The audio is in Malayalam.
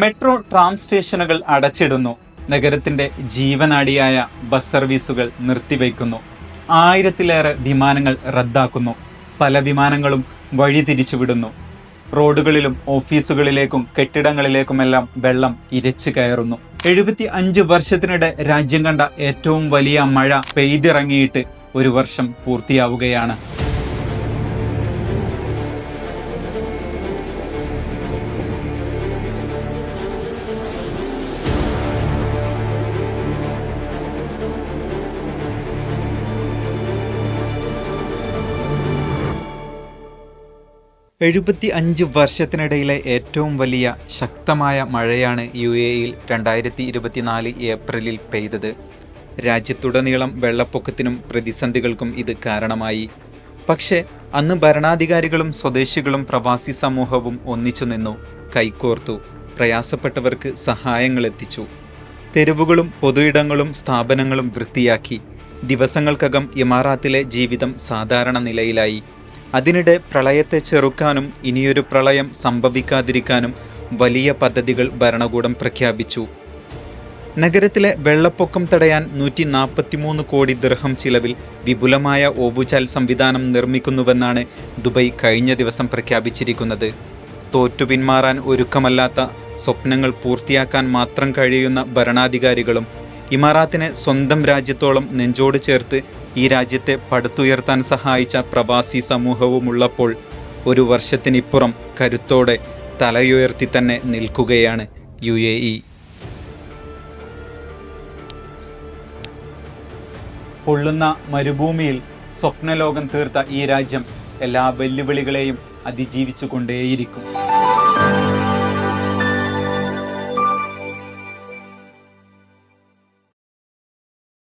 മെട്രോ ട്രാം സ്റ്റേഷനുകൾ അടച്ചിടുന്നു. നഗരത്തിന്റെ ജീവനാഡിയായ ബസ് സർവീസുകൾ നിർത്തിവയ്ക്കുന്നു. 1000-ലേറെ വിമാനങ്ങൾ റദ്ദാക്കുന്നു. പല വിമാനങ്ങളും വഴി തിരിച്ചുവിടുന്നു. റോഡുകളിലും ഓഫീസുകളിലേക്കും കെട്ടിടങ്ങളിലേക്കുമെല്ലാം വെള്ളം ഇരച്ചു കയറുന്നു. 75 വർഷത്തിനിടെ രാജ്യം കണ്ട ഏറ്റവും വലിയ മഴ പെയ്തിറങ്ങിയിട്ട് ഒരു വർഷം പൂർത്തിയാവുകയാണ്. എഴുപത്തിയഞ്ച് വർഷത്തിനിടയിലെ ഏറ്റവും വലിയ ശക്തമായ മഴയാണ് UAEയിൽ 2024 ഏപ്രിലിൽ പെയ്തത്. രാജ്യത്തുടനീളം വെള്ളപ്പൊക്കത്തിനും പ്രതിസന്ധികൾക്കും ഇത് കാരണമായി. പക്ഷേ അന്ന് ഭരണാധികാരികളും സ്വദേശികളും പ്രവാസി സമൂഹവും ഒന്നിച്ചു നിന്നു, കൈകോർത്തു, പ്രയാസപ്പെട്ടവർക്ക് സഹായങ്ങൾ എത്തിച്ചു. തെരുവുകളും പൊതുയിടങ്ങളും സ്ഥാപനങ്ങളും വൃത്തിയാക്കി. ദിവസങ്ങൾക്കകം ഇമാറാത്തിലെ ജീവിതം സാധാരണ നിലയിലായി. അതിനിടെ പ്രളയത്തെ ചെറുക്കാനും ഇനിയൊരു പ്രളയം സംഭവിക്കാതിരിക്കാനും വലിയ പദ്ധതികൾ ഭരണകൂടം പ്രഖ്യാപിച്ചു. നഗരത്തിലെ വെള്ളപ്പൊക്കം തടയാൻ 143 കോടി ദിർഹം ചിലവിൽ വിപുലമായ ഓവുചാൽ സംവിധാനം നിർമ്മിക്കുന്നുവെന്നാണ് ദുബായ് കഴിഞ്ഞ ദിവസം പ്രഖ്യാപിച്ചിരിക്കുന്നത്. തോറ്റു പിന്മാറാൻ ഒരുക്കമല്ലാത്ത, സ്വപ്നങ്ങൾ പൂർത്തിയാക്കാൻ മാത്രം കഴിയുന്ന ഭരണാധികാരികളും ഇമാറാത്തിനെ സ്വന്തം രാജ്യത്തോളം നെഞ്ചോട് ചേർത്ത് ഈ രാജ്യത്തെ പടുത്തുയർത്താൻ സഹായിച്ച പ്രവാസി സമൂഹവുമുള്ളപ്പോൾ ഒരു വർഷത്തിനിപ്പുറം കരുത്തോടെ തലയുയർത്തി തന്നെ നിൽക്കുകയാണ് UAE. പൊള്ളുന്ന മരുഭൂമിയിൽ സ്വപ്നലോകം തീർത്ത ഈ രാജ്യം എല്ലാ വെല്ലുവിളികളെയും അതിജീവിച്ചു കൊണ്ടേയിരിക്കും.